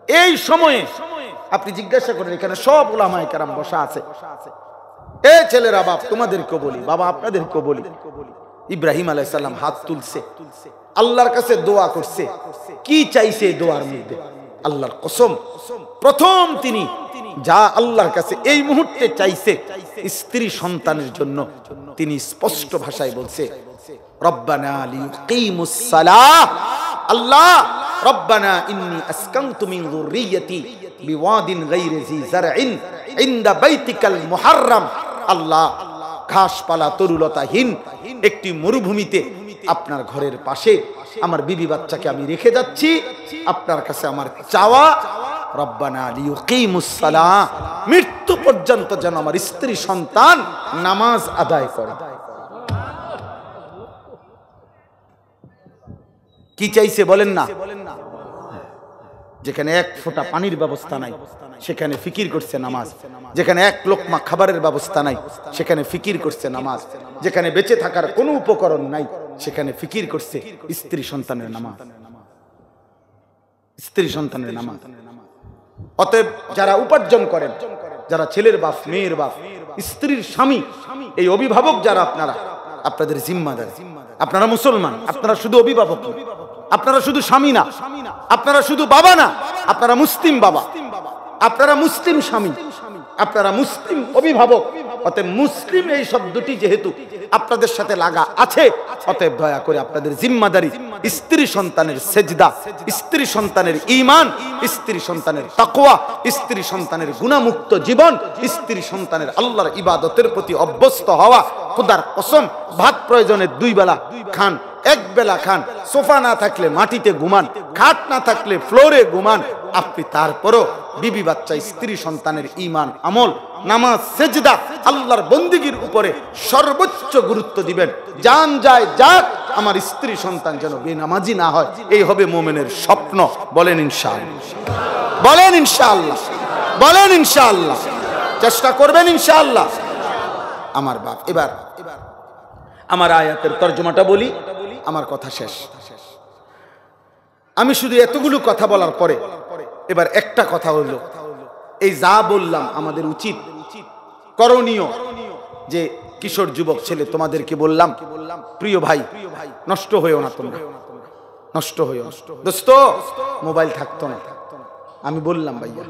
এই সময়ে আপনি জিজ্ঞাসা করেন, এখানে সব উলামায়ে কেরাম বসা আছে। এ ছেলেরা, বাপ তোমাদেরকেও বলি, বাবা আপনাদেরকেও বলি, ইব্রাহিম আলাইহিস সালাম হাত তুলছে, আল্লাহর কাছে দোয়া করছে। কি চাইছে দোয়ার মধ্যে? আল্লাহর কসম, প্রথম তিনি যা আল্লাহর কাছে এই মুহূর্তে চাইছে স্ত্রী সন্তানের জন্য, তিনি স্পষ্ট ভাষায় বলছে, রব্বানা লিয়ুকিমুস সালাহ, আল্লাহ রব্বানা ইন্নী আসকানতু মিন যুররিয়্যাতি বিওয়াদিন গায়রি জি যারইন ইনদা বাইতিকাল মুহাররাম। আল্লাহ, ঘাসপালা তরুলতাহীন একটি মরুভূমিতে আপনার ঘরের পাশে আমার বিবি বাচ্চাকে আমি রেখে যাচ্ছি। আপনার কাছে আমার চাওয়া, রব্বানা লিয়ুকিমুস সালাহ, মৃত্যু পর্যন্ত যেন আমার স্ত্রী সন্তান নামাজ আদায় করে। কি চাইছে বলেন না? যেখানে এক ফোঁটা পানির ব্যবস্থা নাই সেখানে ফিকির করছে নামাজ, যেখানে এক লোকমা খাবারের ব্যবস্থা নাই সেখানে ফিকির করছে নামাজ, যেখানে বেঁচে থাকার কোনো উপকরণ নাই সেখানে ফিকির করছে স্ত্রী সন্তানের নামাজ, স্ত্রী সন্তানের নামাজ। অতএব যারা উপার্জন করেন, যারা ছেলের বাপ, মেয়ের বাপ, স্ত্রীর স্বামী, এই অভিভাবক যারা, আপনারা, আপনাদের জিম্মাদার, আপনারা মুসলমান, আপনারা শুধু অভিভাবক না, আপনারা শুধু স্বামী না, আপনারা শুধু বাবা না, আপনারা মুসলিম বাবা, আপনারা মুসলিম স্বামী, আপনারা মুসলিম অভিভাবক। অতএব মুসলিম এই শব্দটি যেহেতু আপনাদের সাথে লাগা আছে, অতএব দয়া করে আপনাদের জিম্মাদারি স্ত্রী সন্তানের সেজদা, স্ত্রী সন্তানের ঈমান, স্ত্রী সন্তানের তাকওয়া, স্ত্রী সন্তানের গুনাহমুক্ত জীবন, স্ত্রী সন্তানের আল্লাহর ইবাদতের প্রতি অভ্যস্ত হওয়া। খোদার কসম, ভাত প্রয়োজনে 2 বেলা খান, 1 বেলা খান, সোফা না থাকলে মাটিতে ঘুমান, খাট না থাকলে ফ্লোরে ঘুমান, আপনি তারপরও বিবি বাচ্চা, স্ত্রী সন্তানের ঈমান, আমল, নামাজ, সেজদা, আল্লাহর বন্দেগীর উপরে সর্বোচ্চ গুরুত্ব দিবেন। জান যায় যাক, আমার স্ত্রী সন্তান যেন বেনামাজি না হয়, এই হবে মুমিনের স্বপ্ন। বলেন ইনশাআল্লাহ, বলেন ইনশাআল্লাহ, বলেন ইনশাআল্লাহ, চেষ্টা করবেন ইনশাআল্লাহ। আমার বাপ, এবার আমার আয়াতের তর্জমাটা বলি, আমার কথা শেষ। আমি শুধু এতগুলো কথা বলার পরে এবার একটা কথা হলো, এই যা বললাম আমাদের উচিত করণীয়, যে কিশোর যুবক ছেলে তোমাদেরকে বললাম, প্রিয় ভাই, নষ্ট হয়েও না, তোমরা নষ্ট হয়েও। দোস্ত, মোবাইল থাকতো না, আমি বললাম ভাইয়া,